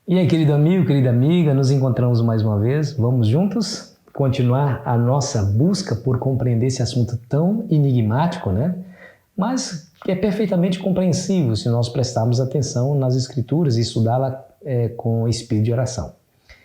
E aí, querido amigo, querida amiga, nos encontramos mais uma vez. Vamos juntos continuar a nossa busca por compreender esse assunto tão enigmático, né? Mas que é perfeitamente compreensível se nós prestarmos atenção nas Escrituras e estudá-la com espírito de oração.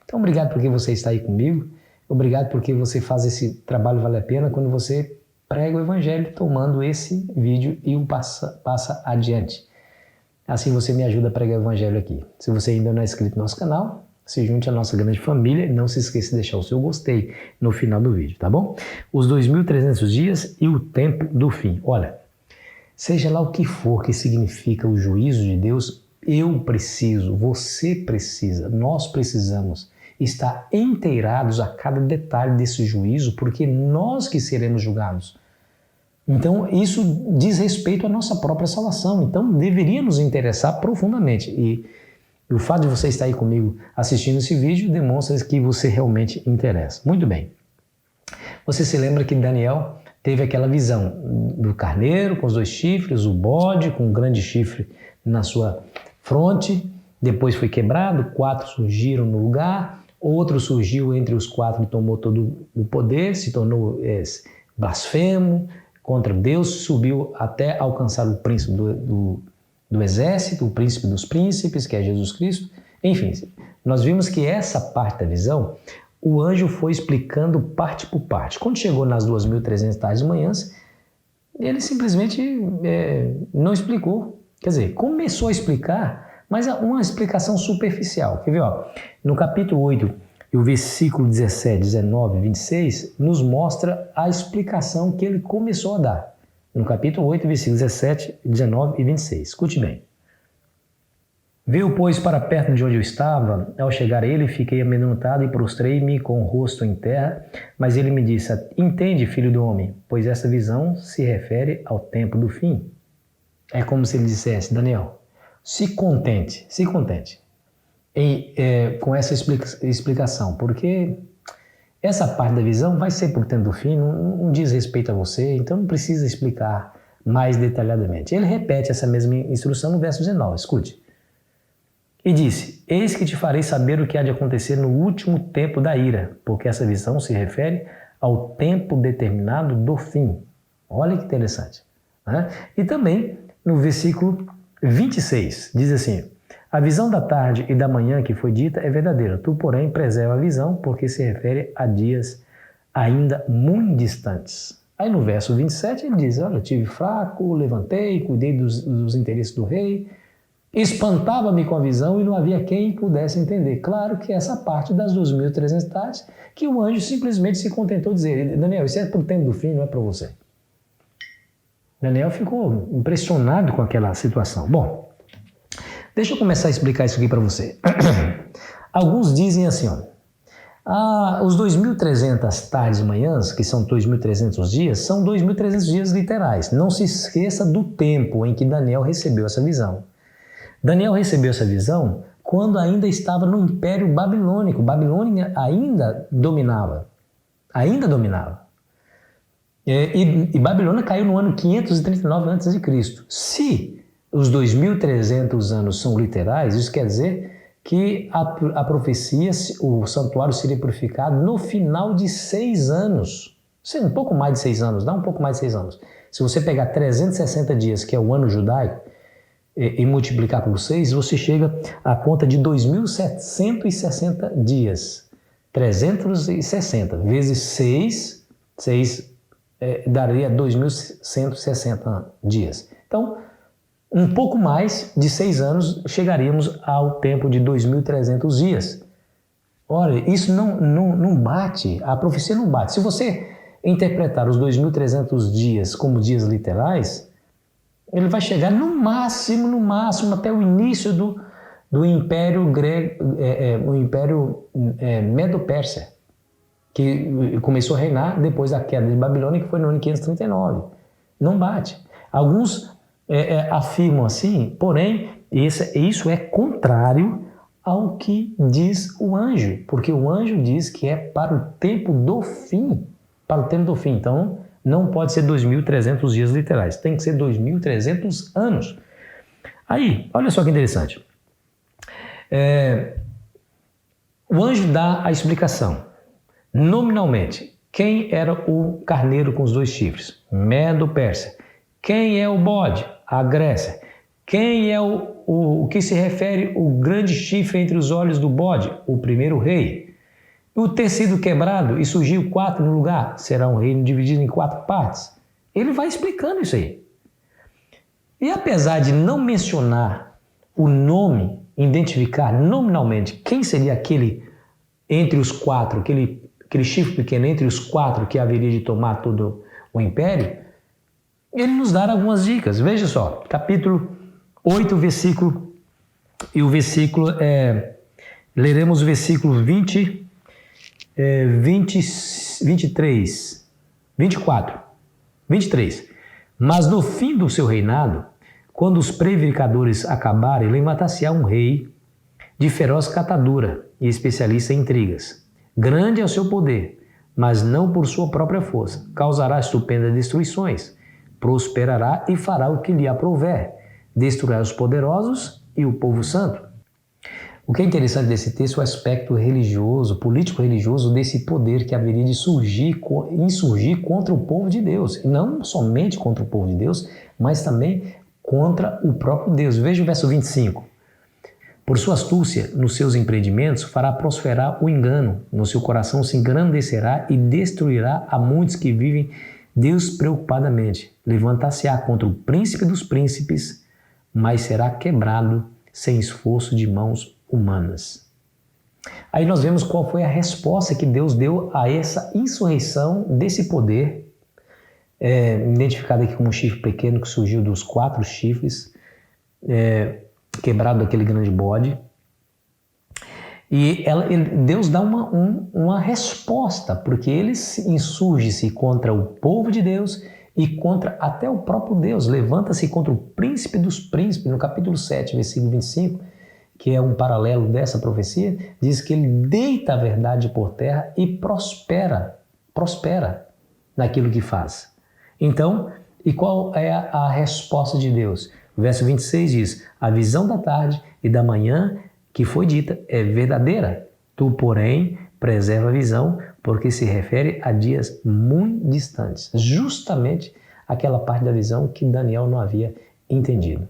Então, obrigado porque você está aí comigo. Obrigado porque você faz esse trabalho valer a pena quando você prega o Evangelho tomando esse vídeo e o passa adiante. Assim você me ajuda a pregar o Evangelho aqui. Se você ainda não é inscrito no nosso canal, se junte à nossa grande família e não se esqueça de deixar o seu gostei no final do vídeo, tá bom? Os 2.300 dias e o tempo do fim. Olha, seja lá o que for que significa o juízo de Deus, eu preciso, você precisa, nós precisamos estar inteirados a cada detalhe desse juízo, porque nós que seremos julgados. Então, isso diz respeito à nossa própria salvação. Então, deveria nos interessar profundamente. E o fato de você estar aí comigo assistindo esse vídeo demonstra que você realmente interessa. Muito bem. Você se lembra que Daniel teve aquela visão do carneiro com os 2 chifres, o bode com um grande chifre na sua fronte, depois foi quebrado, 4 surgiram no lugar, outro surgiu entre os 4 e tomou todo o poder, se tornou blasfemo contra Deus, subiu até alcançar o príncipe do exército, o príncipe dos príncipes, que é Jesus Cristo. Enfim, nós vimos que essa parte da visão, o anjo foi explicando parte por parte. Quando chegou nas 2.300 tardes e manhãs, ele simplesmente não explicou. Quer dizer, começou a explicar, mas uma explicação superficial. Quer ver? Ó, no capítulo 8, e o versículo 17, 19 e 26 nos mostra a explicação que ele começou a dar. No capítulo 8, versículo 17, 19 e 26. Escute bem. Veio, pois, para perto de onde eu estava. Ao chegar a ele, fiquei amedrontado e prostrei-me com o rosto em terra. Mas ele me disse, entende, filho do homem, pois essa visão se refere ao tempo do fim. É como se ele dissesse, Daniel, se contente. Com essa explicação, porque essa parte da visão vai ser por tempo do fim, não diz respeito a você, então não precisa explicar mais detalhadamente. Ele repete essa mesma instrução no verso 19, escute. E disse, eis que te farei saber o que há de acontecer no último tempo da ira, porque essa visão se refere ao tempo determinado do fim. Olha que interessante. Né? E também no versículo 26, diz assim, a visão da tarde e da manhã que foi dita é verdadeira. Tu, porém, preserva a visão, porque se refere a dias ainda muito distantes. Aí no verso 27 ele diz, olha, tive fraco, levantei, cuidei dos interesses do rei, espantava-me com a visão e não havia quem pudesse entender. Claro que essa parte das 2.300 tardes, que o anjo simplesmente se contentou de dizer, Daniel, isso é para o tempo do fim, não é para você. Daniel ficou impressionado com aquela situação. Bom, deixa eu começar a explicar isso aqui para você. Alguns dizem assim, ó, os 2.300 tardes e manhãs, que são 2.300 dias, são 2.300 dias literais. Não se esqueça do tempo em que Daniel recebeu essa visão. Daniel recebeu essa visão quando ainda estava no Império Babilônico. Babilônia ainda dominava. E Babilônia caiu no ano 539 a.C. Se os 2.300 anos são literais, isso quer dizer que a profecia, o santuário seria purificado no final de 6 anos. Um pouco mais de 6 anos, dá um pouco mais de 6 anos. Se você pegar 360 dias, que é o ano judaico, e multiplicar por 6, você chega à conta de 2.760 dias. 360 vezes 6 daria 2.160 dias. Então, um pouco mais de 6 anos chegaríamos ao tempo de 2.300 dias. Olha, isso não bate, a profecia não bate. Se você interpretar os 2.300 dias como dias literais, ele vai chegar no máximo até o início do Império Grego, o Império Medo-Persa, que começou a reinar depois da queda de Babilônia, que foi no ano 539. Não bate. Alguns afirmam assim, porém, isso é contrário ao que diz o anjo, porque o anjo diz que é para o tempo do fim. Então, não pode ser 2.300 dias literais, tem que ser 2.300 anos. Aí, olha só que interessante. O anjo dá a explicação. Nominalmente, quem era o carneiro com os 2 chifres? Medo-Pérsia. Quem é o bode? A Grécia. Quem é o que se refere o grande chifre entre os olhos do bode? O primeiro rei. O ter sido quebrado e surgiu 4 no lugar, será um reino dividido em 4 partes. Ele vai explicando isso aí. E apesar de não mencionar o nome, identificar nominalmente quem seria aquele entre os 4, aquele chifre pequeno entre os 4 que haveria de tomar todo o império, ele nos dá algumas dicas. Veja só, capítulo 8, versículo, e o versículo, leremos o versículo 23. Mas no fim do seu reinado, quando os prevaricadores acabarem, levantar-se-á um rei de feroz catadura e especialista em intrigas. Grande é o seu poder, mas não por sua própria força. Causará estupendas destruições, prosperará e fará o que lhe aprouver. Destruirá os poderosos e o povo santo. O que é interessante desse texto é o aspecto religioso, político-religioso desse poder que haveria de insurgir contra o povo de Deus. E não somente contra o povo de Deus, mas também contra o próprio Deus. Veja o verso 25. Por sua astúcia nos seus empreendimentos fará prosperar o engano, no seu coração se engrandecerá e destruirá a muitos que vivem despreocupadamente. Levantar-se-á contra o príncipe dos príncipes, mas será quebrado sem esforço de mãos humanas. Aí nós vemos qual foi a resposta que Deus deu a essa insurreição desse poder, identificado aqui como um chifre pequeno que surgiu dos 4 chifres, quebrado aquele grande bode. E Deus dá uma resposta, porque ele insurge-se contra o povo de Deus e contra até o próprio Deus. Levanta-se contra o príncipe dos príncipes, no capítulo 7, versículo 25, que é um paralelo dessa profecia, diz que ele deita a verdade por terra e prospera naquilo que faz. Então, e qual é a resposta de Deus? O verso 26 diz: a visão da tarde e da manhã que foi dita é verdadeira. Tu, porém, preserva a visão, porque se refere a dias muito distantes. Justamente aquela parte da visão que Daniel não havia entendido.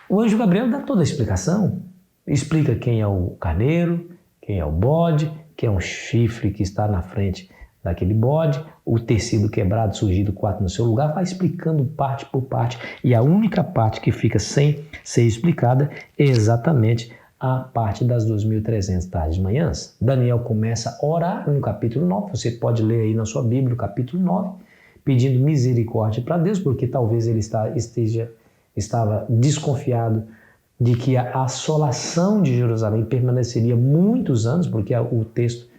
O anjo Gabriel dá toda a explicação. Explica quem é o carneiro, quem é o bode, que é um chifre que está na frente daquele bode, o tecido quebrado, surgido 4 no seu lugar, vai explicando parte por parte. E a única parte que fica sem ser explicada é exatamente a parte das 2.300 tardes de manhãs. Daniel começa a orar no capítulo 9, você pode ler aí na sua Bíblia o capítulo 9, pedindo misericórdia para Deus, porque talvez ele estava desconfiado de que a assolação de Jerusalém permaneceria muitos anos, porque o texto,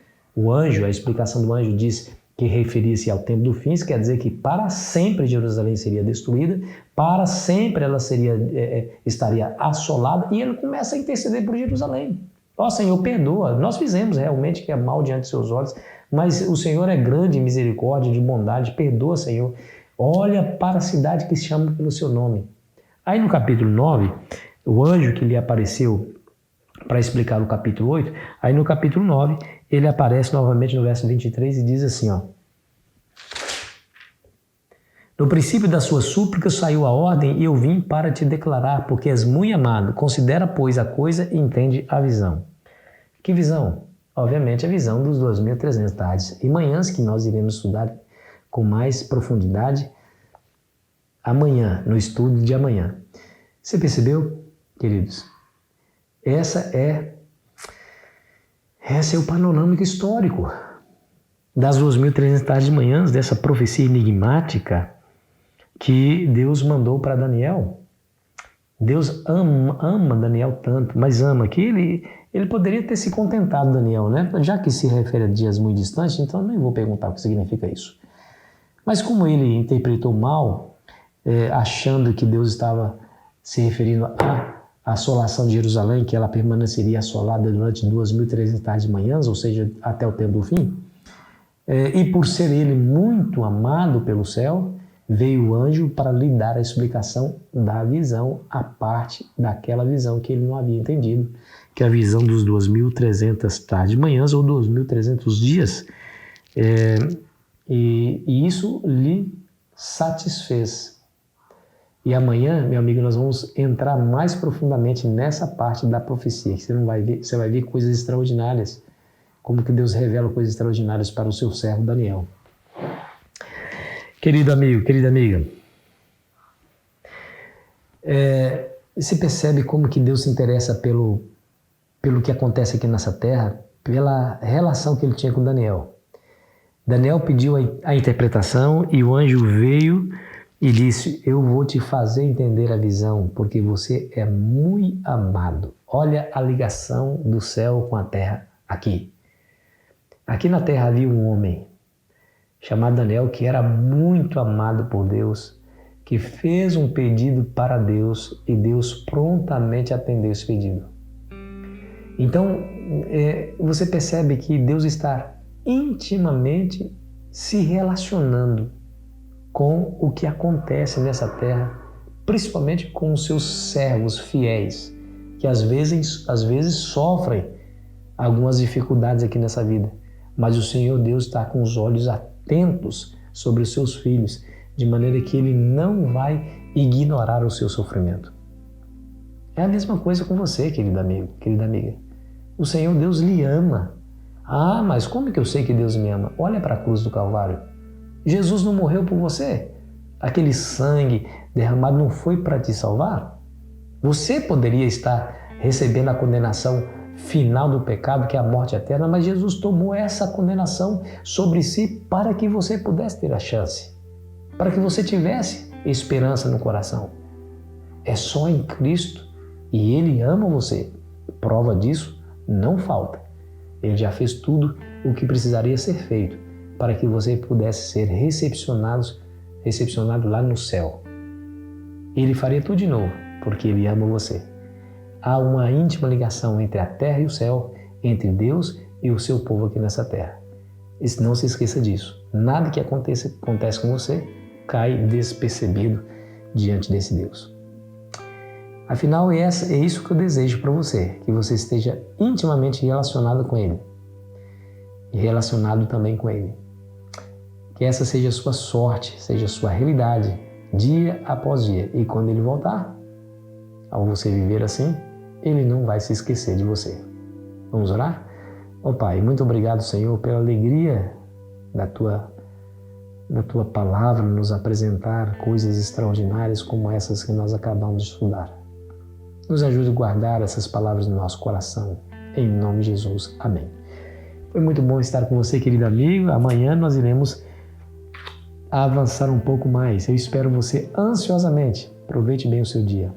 a explicação do anjo diz que referia-se ao tempo do fim, isso quer dizer que para sempre Jerusalém seria destruída, para sempre ela estaria assolada, e ele começa a interceder por Jerusalém. Ó Senhor, perdoa, nós fizemos realmente que é mal diante de seus olhos, mas o Senhor é grande em misericórdia, de bondade, perdoa, Senhor. Olha para a cidade que se chama pelo seu nome. Aí no capítulo 9, o anjo que lhe apareceu para explicar o capítulo 8, aí no capítulo 9, ele aparece novamente no verso 23 e diz assim, ó: no princípio da sua súplica saiu a ordem e eu vim para te declarar, porque és muito amado. Considera, pois, a coisa e entende a visão. Que visão? Obviamente a visão dos 2.300 tardes e manhãs que nós iremos estudar com mais profundidade amanhã, no estudo de amanhã. Você percebeu, queridos? Esse é o panorâmico histórico das 2.300 tardes de manhãs, dessa profecia enigmática que Deus mandou para Daniel. Deus ama Daniel tanto, mas ama que ele poderia ter se contentado, Daniel, né? Já que se refere a dias muito distantes, então eu nem vou perguntar o que significa isso. Mas como ele interpretou mal, achando que Deus estava se referindo à assolação de Jerusalém, que ela permaneceria assolada durante 2.300 tardes de manhãs, ou seja, até o tempo do fim, e por ser ele muito amado pelo céu, veio o anjo para lhe dar a explicação da visão, a parte daquela visão que ele não havia entendido, que é a visão dos 2.300 tardes e manhãs ou 2.300 dias. E isso lhe satisfez. E amanhã, meu amigo, nós vamos entrar mais profundamente nessa parte da profecia, que você vai ver coisas extraordinárias, como que Deus revela coisas extraordinárias para o seu servo Daniel. Querido amigo, querida amiga, se percebe como que Deus se interessa pelo que acontece aqui nessa terra, pela relação que ele tinha com Daniel. Daniel pediu a interpretação e o anjo veio e disse: eu vou te fazer entender a visão, porque você é muito amado. Olha a ligação do céu com a terra aqui. Aqui na terra havia um homem chamado Daniel, que era muito amado por Deus, que fez um pedido para Deus e Deus prontamente atendeu esse pedido. Então, você percebe que Deus está intimamente se relacionando com o que acontece nessa terra, principalmente com os seus servos fiéis, que às vezes sofrem algumas dificuldades aqui nessa vida, mas o Senhor Deus está com os olhos atentos sobre os seus filhos, de maneira que Ele não vai ignorar o seu sofrimento. É a mesma coisa com você, querido amigo, querida amiga. O Senhor Deus lhe ama. Ah, mas como que eu sei que Deus me ama? Olha para a cruz do Calvário. Jesus não morreu por você? Aquele sangue derramado não foi para te salvar? Você poderia estar recebendo a condenação final do pecado, que é a morte eterna, mas Jesus tomou essa condenação sobre si para que você pudesse ter a chance, para que você tivesse esperança no coração. É só em Cristo e Ele ama você. Prova disso não falta. Ele já fez tudo o que precisaria ser feito para que você pudesse ser recepcionado lá no céu. Ele faria tudo de novo, porque Ele ama você. Há uma íntima ligação entre a terra e o céu, entre Deus e o seu povo aqui nessa terra. E não se esqueça disso. Nada que acontece com você cai despercebido diante desse Deus. Afinal, é isso que eu desejo para você, que você esteja intimamente relacionado com Ele e relacionado também com Ele. Que essa seja a sua sorte, seja a sua realidade, dia após dia. E quando Ele voltar, ao você viver assim, Ele não vai se esquecer de você. Vamos orar? Ó Pai, muito obrigado, Senhor, pela alegria da Tua palavra, nos apresentar coisas extraordinárias como essas que nós acabamos de estudar. Nos ajude a guardar essas palavras no nosso coração. Em nome de Jesus. Amém. Foi muito bom estar com você, querido amigo. Amanhã nós iremos avançar um pouco mais. Eu espero você ansiosamente. Aproveite bem o seu dia.